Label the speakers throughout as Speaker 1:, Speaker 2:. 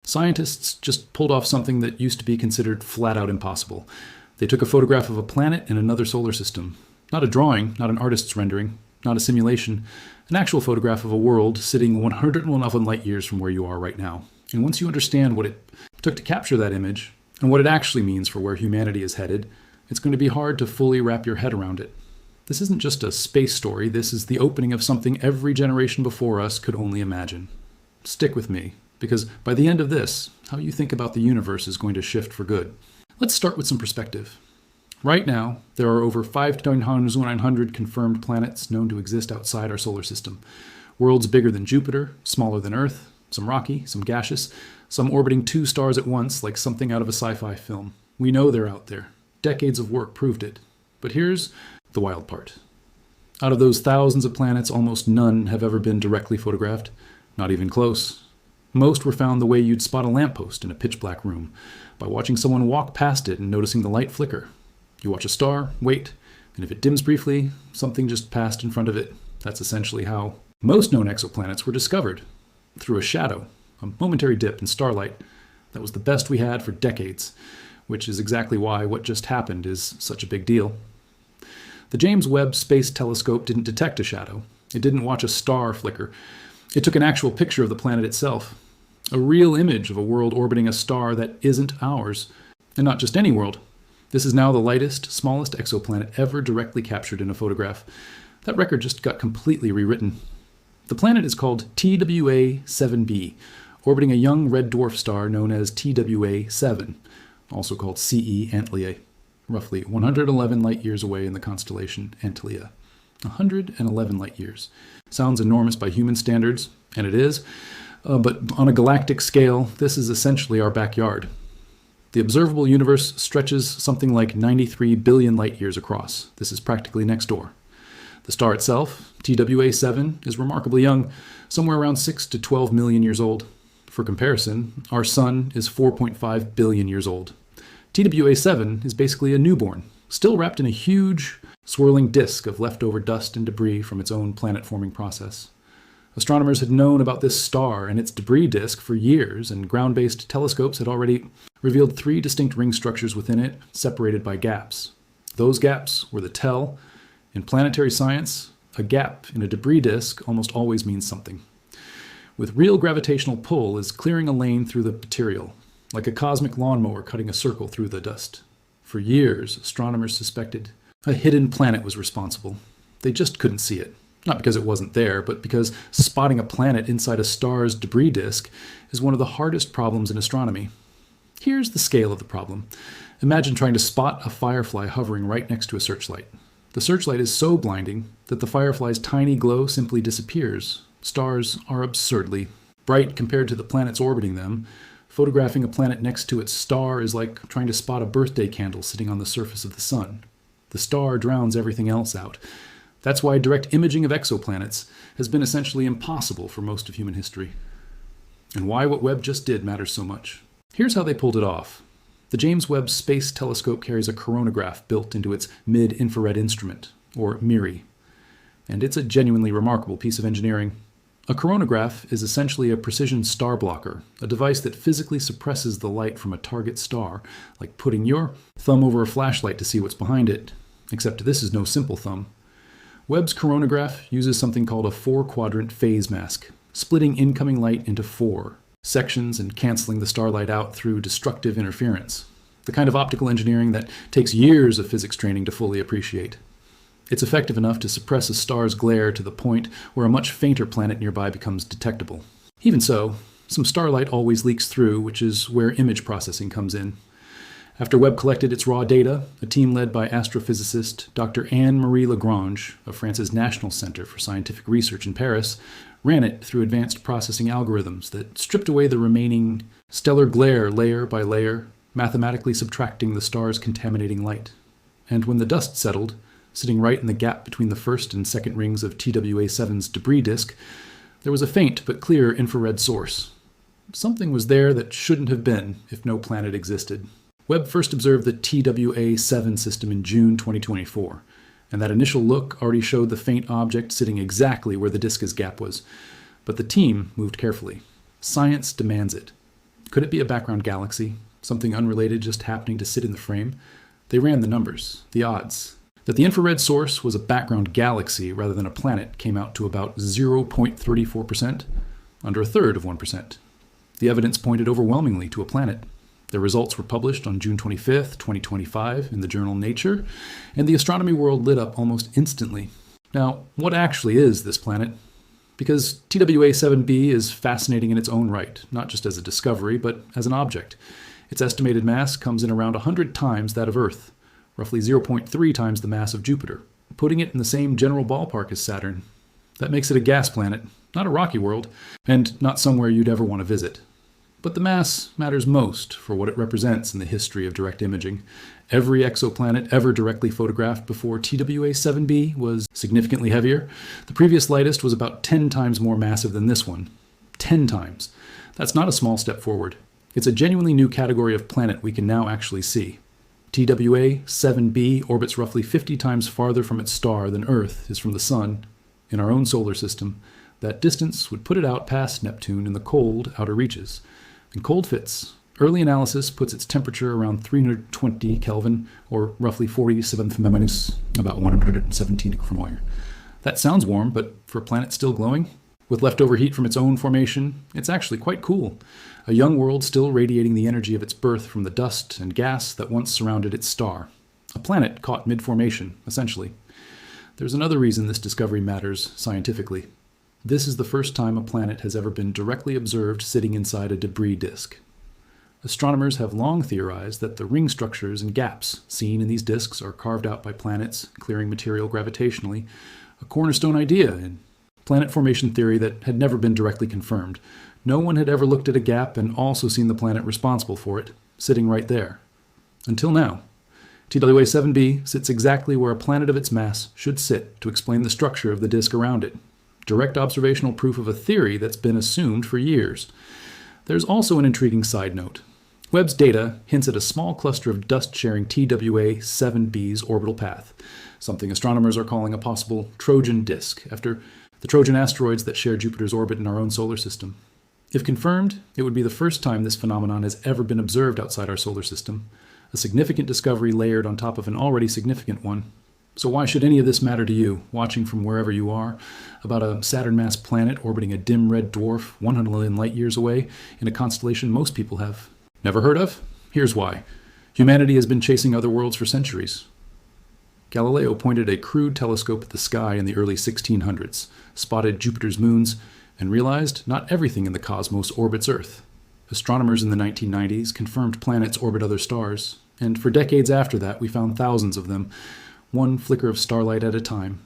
Speaker 1: Scientists just pulled off something that used to be considered flat out impossible. They took a photograph of a planet in another solar system. Not a drawing, not an artist's rendering, not a simulation, an actual photograph of a world sitting 111 light years from where you are right now. And once you understand what it took to capture that image, and what it actually means for where humanity is headed, it's going to be hard to fully wrap your head around it. This isn't just a space story, this is the opening of something every generation before us could only imagine. Stick with me, because by the end of this, how you think about the universe is going to shift for good. Let's start with some perspective. Right now, there are over 5 to 900 confirmed planets known to exist outside our solar system. Worlds bigger than Jupiter, smaller than Earth, some rocky, some gaseous, some orbiting 2 stars at once like something out of a sci-fi film. We know they're out there. Decades of work proved it. But here's the wild part. Out of those thousands of planets, almost none have ever been directly photographed. Not even close. Most were found the way you'd spot a lamppost in a pitch-black room, by watching someone walk past it and noticing the light flicker. You watch a star, wait, and if it dims briefly, something just passed in front of it. That's essentially how most known exoplanets were discovered. Through a shadow, a momentary dip in starlight. That was the best we had for decades, which is exactly why what just happened is such a big deal. The James Webb Space Telescope didn't detect a shadow. It didn't watch a star flicker. It took an actual picture of the planet itself. A real image of a world orbiting a star that isn't ours. And not just any world. This is now the lightest, smallest exoplanet ever directly captured in a photograph. That record just got completely rewritten. The planet is called TWA-7b, orbiting a young red dwarf star known as TWA-7, also called CE Antlia, roughly 111 light-years away in the constellation Antlia. 111 light-years. Sounds enormous by human standards, and it is, but on a galactic scale, this is essentially our backyard. The observable universe stretches something like 93 billion light-years across. This is practically next door. The star itself, TWA-7, is remarkably young, somewhere around 6 to 12 million years old. For comparison, our sun is 4.5 billion years old. TWA-7 is basically a newborn, still wrapped in a huge, swirling disk of leftover dust and debris from its own planet-forming process. Astronomers had known about this star and its debris disk for years, and ground-based telescopes had already revealed 3 distinct ring structures within it, separated by gaps. Those gaps were the tell. In planetary science, a gap in a debris disk almost always means something. With real gravitational pull is clearing a lane through the material, like a cosmic lawnmower cutting a circle through the dust. For years, astronomers suspected a hidden planet was responsible. They just couldn't see it. Not because it wasn't there, but because spotting a planet inside a star's debris disk is one of the hardest problems in astronomy. Here's the scale of the problem. Imagine trying to spot a firefly hovering right next to a searchlight. The searchlight is so blinding that the firefly's tiny glow simply disappears. Stars are absurdly bright compared to the planets orbiting them. Photographing a planet next to its star is like trying to spot a birthday candle sitting on the surface of the sun. The star drowns everything else out. That's why direct imaging of exoplanets has been essentially impossible for most of human history. And why what Webb just did matters so much. Here's how they pulled it off. The James Webb Space Telescope carries a coronagraph built into its mid-infrared instrument, or MIRI. And it's a genuinely remarkable piece of engineering. A coronagraph is essentially a precision star blocker, a device that physically suppresses the light from a target star, like putting your thumb over a flashlight to see what's behind it. Except this is no simple thumb. Webb's coronagraph uses something called a 4-quadrant phase mask, splitting incoming light into 4 sections and canceling the starlight out through destructive interference. The kind of optical engineering that takes years of physics training to fully appreciate. It's effective enough to suppress a star's glare to the point where a much fainter planet nearby becomes detectable. Even so, some starlight always leaks through, which is where image processing comes in. After Webb collected its raw data, a team led by astrophysicist Dr. Anne-Marie Lagrange of France's National Center for Scientific Research in Paris ran it through advanced processing algorithms that stripped away the remaining stellar glare layer by layer, mathematically subtracting the star's contaminating light. And when the dust settled, sitting right in the gap between the first and second rings of TWA-7's debris disk, there was a faint but clear infrared source. Something was there that shouldn't have been if no planet existed. Webb first observed the TWA-7 system in June 2024, and that initial look already showed the faint object sitting exactly where the disk's gap was. But the team moved carefully. Science demands it. Could it be a background galaxy, something unrelated just happening to sit in the frame? They ran the numbers, the odds. That the infrared source was a background galaxy rather than a planet came out to about 0.34%, under a third of 1%. The evidence pointed overwhelmingly to a planet. Their results were published on June 25, 2025 in the journal Nature, and the astronomy world lit up almost instantly. Now, what actually is this planet? Because TWA7b is fascinating in its own right, not just as a discovery, but as an object. Its estimated mass comes in around 100 times that of Earth, roughly 0.3 times the mass of Jupiter, putting it in the same general ballpark as Saturn. That makes it a gas planet, not a rocky world, and not somewhere you'd ever want to visit. But the mass matters most for what it represents in the history of direct imaging. Every exoplanet ever directly photographed before TWA7b was significantly heavier. The previous lightest was about 10 times more massive than this one. 10 times. That's not a small step forward. It's a genuinely new category of planet we can now actually see. TWA7b orbits roughly 50 times farther from its star than Earth is from the Sun in our own solar system. That distance would put it out past Neptune in the cold outer reaches. And cold fits. Early analysis puts its temperature around 320 Kelvin, or roughly 47 minus, about 117 micromolar. That sounds warm, but for a planet still glowing, with leftover heat from its own formation, it's actually quite cool. A young world still radiating the energy of its birth from the dust and gas that once surrounded its star. A planet caught mid-formation, essentially. There's another reason this discovery matters scientifically. This is the first time a planet has ever been directly observed sitting inside a debris disk. Astronomers have long theorized that the ring structures and gaps seen in these disks are carved out by planets clearing material gravitationally, a cornerstone idea in planet formation theory that had never been directly confirmed. No one had ever looked at a gap and also seen the planet responsible for it, sitting right there. Until now. TWA7b sits exactly where a planet of its mass should sit to explain the structure of the disk around it. Direct observational proof of a theory that's been assumed for years. There's also an intriguing side note. Webb's data hints at a small cluster of dust-sharing TWA7b's orbital path, something astronomers are calling a possible Trojan disk, after the Trojan asteroids that share Jupiter's orbit in our own solar system. If confirmed, it would be the first time this phenomenon has ever been observed outside our solar system, a significant discovery layered on top of an already significant one. So why should any of this matter to you, watching from wherever you are, about a Saturn-mass planet orbiting a dim red dwarf 100 million light-years away in a constellation most people have never heard of? Here's why. Humanity has been chasing other worlds for centuries. Galileo pointed a crude telescope at the sky in the early 1600s, spotted Jupiter's moons, and realized not everything in the cosmos orbits Earth. Astronomers in the 1990s confirmed planets orbit other stars, and for decades after that we found thousands of them, one flicker of starlight at a time.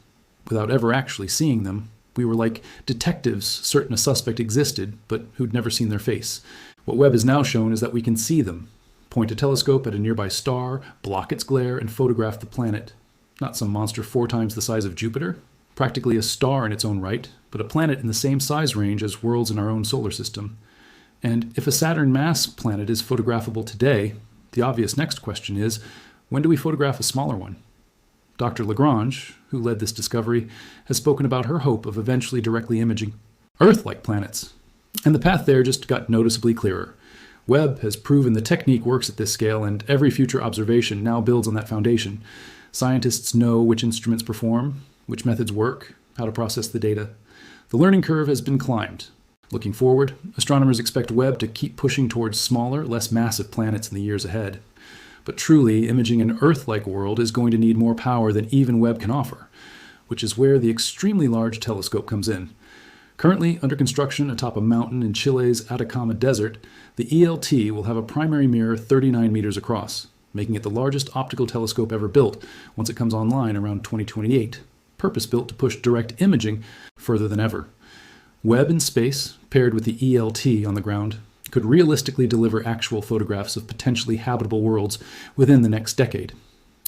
Speaker 1: Without ever actually seeing them, we were like detectives certain a suspect existed, but who'd never seen their face. What Webb has now shown is that we can see them, point a telescope at a nearby star, block its glare, and photograph the planet. Not some monster 4 times the size of Jupiter, practically a star in its own right, but a planet in the same size range as worlds in our own solar system. And if a Saturn-mass planet is photographable today, the obvious next question is, when do we photograph a smaller one? Dr. Lagrange, who led this discovery, has spoken about her hope of eventually directly imaging Earth-like planets. And the path there just got noticeably clearer. Webb has proven the technique works at this scale, and every future observation now builds on that foundation. Scientists know which instruments perform, which methods work, how to process the data. The learning curve has been climbed. Looking forward, astronomers expect Webb to keep pushing towards smaller, less massive planets in the years ahead. But truly, imaging an Earth-like world is going to need more power than even Webb can offer, which is where the extremely large telescope comes in. Currently under construction atop a mountain in Chile's Atacama Desert, the ELT will have a primary mirror 39 meters across, making it the largest optical telescope ever built once it comes online around 2028, purpose-built to push direct imaging further than ever. Webb in space, paired with the ELT on the ground, could realistically deliver actual photographs of potentially habitable worlds within the next decade.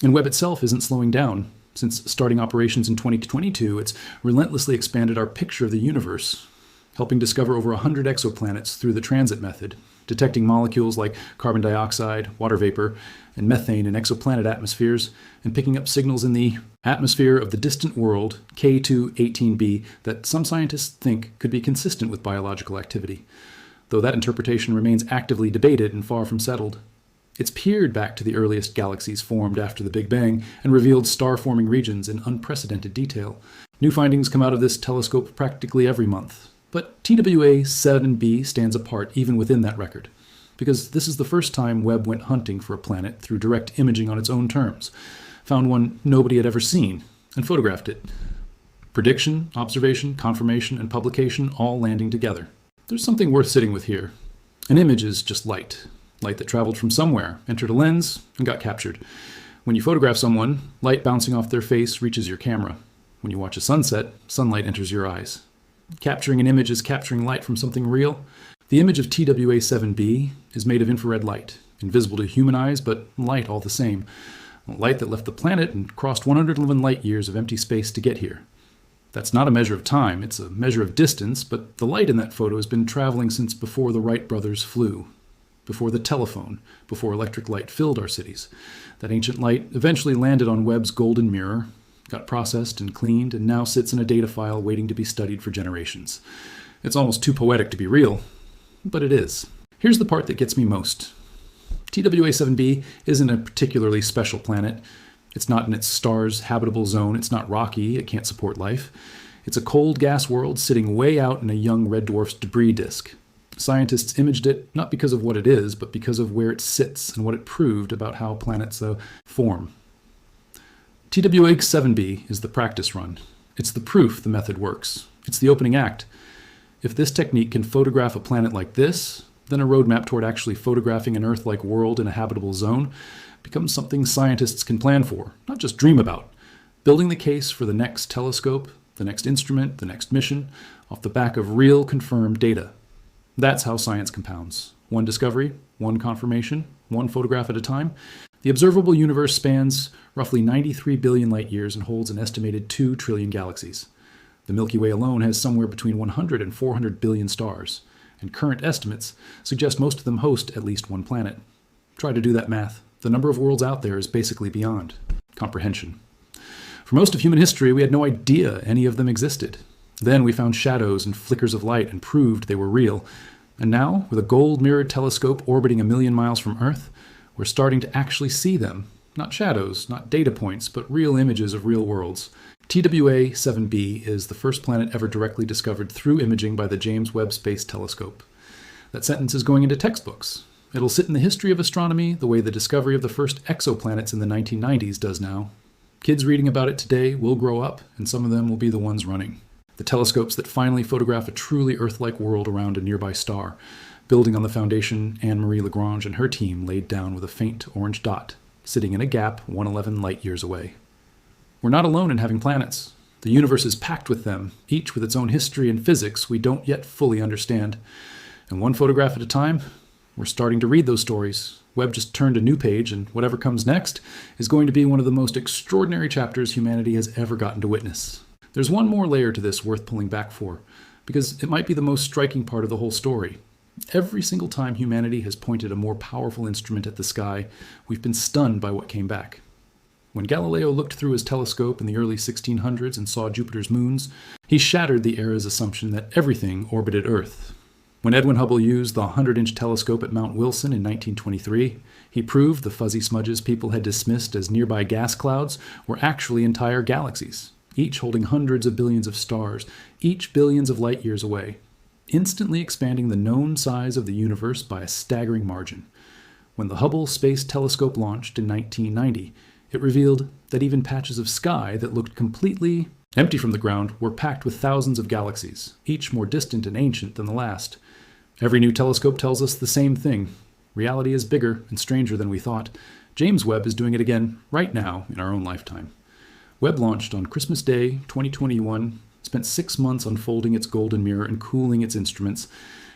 Speaker 1: And Webb itself isn't slowing down. Since starting operations in 2022, it's relentlessly expanded our picture of the universe, helping discover over 100 exoplanets through the transit method, detecting molecules like carbon dioxide, water vapor, and methane in exoplanet atmospheres, and picking up signals in the atmosphere of the distant world, K2-18b, that some scientists think could be consistent with biological activity. though that interpretation remains actively debated and far from settled. It's peered back to the earliest galaxies formed after the Big Bang and revealed star-forming regions in unprecedented detail. New findings come out of this telescope practically every month. But TWA-7b stands apart even within that record, because this is the first time Webb went hunting for a planet through direct imaging on its own terms, found one nobody had ever seen, and photographed it. Prediction, observation, confirmation, and publication all landing together. There's something worth sitting with here. An image is just light. Light that traveled from somewhere, entered a lens, and got captured. When you photograph someone, light bouncing off their face reaches your camera. When you watch a sunset, sunlight enters your eyes. Capturing an image is capturing light from something real. The image of TWA-7b is made of infrared light, invisible to human eyes, but light all the same. Light that left the planet and crossed 111 light years of empty space to get here. That's not a measure of time, it's a measure of distance, but the light in that photo has been traveling since before the Wright brothers flew, before the telephone, before electric light filled our cities. That ancient light eventually landed on Webb's golden mirror, got processed and cleaned, and now sits in a data file waiting to be studied for generations. It's almost too poetic to be real, but it is. Here's the part that gets me most. TWA-7b isn't a particularly special planet. It's not in its star's habitable zone. It's not rocky. It can't support life. It's a cold gas world sitting way out in a young red dwarf's debris disk. Scientists imaged it not because of what it is, but because of where it sits and what it proved about how planets form. TWA-7b is the practice run. It's the proof the method works. It's the opening act. If this technique can photograph a planet like this, then a roadmap toward actually photographing an Earth-like world in a habitable zone becomes something scientists can plan for, not just dream about, building the case for the next telescope, the next instrument, the next mission, off the back of real confirmed data. That's how science compounds. One discovery, one confirmation, one photograph at a time. The observable universe spans roughly 93 billion light years and holds an estimated 2 trillion galaxies. The Milky Way alone has somewhere between 100 and 400 billion stars, and current estimates suggest most of them host at least one planet. Try to do that math. The number of worlds out there is basically beyond comprehension. For most of human history, we had no idea any of them existed. Then we found shadows and flickers of light and proved they were real. And now, with a gold-mirrored telescope orbiting 1 million miles from Earth, we're starting to actually see them. Not shadows, not data points, but real images of real worlds. TWA-7b is the first planet ever directly discovered through imaging by the James Webb Space Telescope. That sentence is going into textbooks. It'll sit in the history of astronomy the way the discovery of the first exoplanets in the 1990s does now. Kids reading about it today will grow up, and some of them will be the ones running. The telescopes that finally photograph a truly Earth-like world around a nearby star, building on the foundation Anne-Marie Lagrange and her team laid down with a faint orange dot, sitting in a gap 111 light years away. We're not alone in having planets. The universe is packed with them, each with its own history and physics we don't yet fully understand. And one photograph at a time, we're starting to read those stories. Webb just turned a new page, and whatever comes next is going to be one of the most extraordinary chapters humanity has ever gotten to witness. There's one more layer to this worth pulling back for, because it might be the most striking part of the whole story. Every single time humanity has pointed a more powerful instrument at the sky, we've been stunned by what came back. When Galileo looked through his telescope in the early 1600s and saw Jupiter's moons, he shattered the era's assumption that everything orbited Earth. When Edwin Hubble used the 100-inch telescope at Mount Wilson in 1923, he proved the fuzzy smudges people had dismissed as nearby gas clouds were actually entire galaxies, each holding hundreds of billions of stars, each billions of light years away, instantly expanding the known size of the universe by a staggering margin. When the Hubble Space Telescope launched in 1990, it revealed that even patches of sky that looked completely empty from the ground were packed with thousands of galaxies, each more distant and ancient than the last. Every new telescope tells us the same thing. Reality is bigger and stranger than we thought. James Webb is doing it again right now in our own lifetime. Webb launched on Christmas Day 2021, spent 6 months unfolding its golden mirror and cooling its instruments,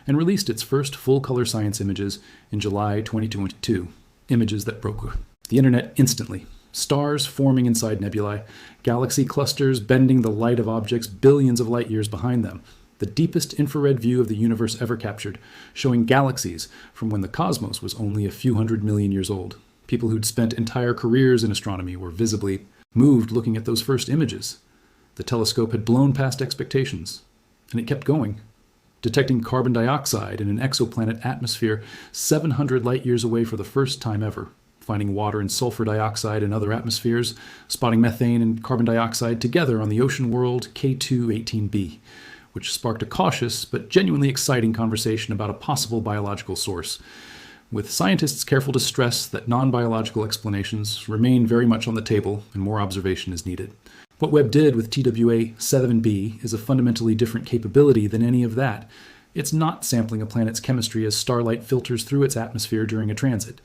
Speaker 1: and released its first full-color science images in July 2022, images that broke the internet instantly. Stars forming inside nebulae, galaxy clusters bending the light of objects billions of light years behind them, the deepest infrared view of the universe ever captured, showing galaxies from when the cosmos was only a few 100 million years old. People who'd spent entire careers in astronomy were visibly moved looking at those first images. The telescope had blown past expectations, and it kept going. detecting carbon dioxide in an exoplanet atmosphere 700 light years away for the first time ever, finding water and sulfur dioxide in other atmospheres, spotting methane and carbon dioxide together on the ocean world K2-18b, which sparked a cautious but genuinely exciting conversation about a possible biological source, with scientists careful to stress that non-biological explanations remain very much on the table and more observation is needed. What Webb did with TWA-7b is a fundamentally different capability than any of that. It's not sampling a planet's chemistry as starlight filters through its atmosphere during a transit.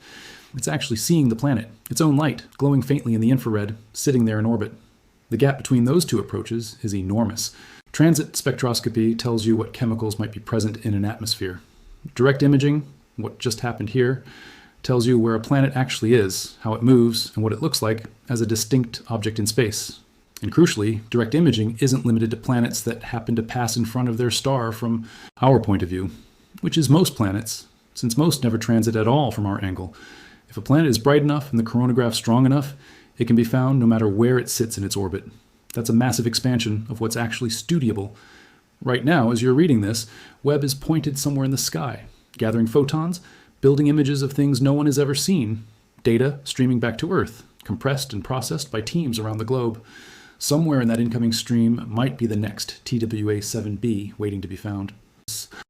Speaker 1: It's actually seeing the planet, its own light, glowing faintly in the infrared, sitting there in orbit. The gap between those two approaches is enormous. Transit spectroscopy tells you what chemicals might be present in an atmosphere. Direct imaging, what just happened here, tells you where a planet actually is, how it moves, and what it looks like as a distinct object in space. And crucially, direct imaging isn't limited to planets that happen to pass in front of their star from our point of view, which is most planets, since most never transit at all from our angle. If a planet is bright enough and the coronagraph strong enough, it can be found no matter where it sits in its orbit. That's a massive expansion of what's actually studiable. Right now, as you're reading this, Webb is pointed somewhere in the sky, gathering photons, building images of things no one has ever seen, data streaming back to Earth, compressed and processed by teams around the globe. Somewhere in that incoming stream might be the next TWA-7b waiting to be found.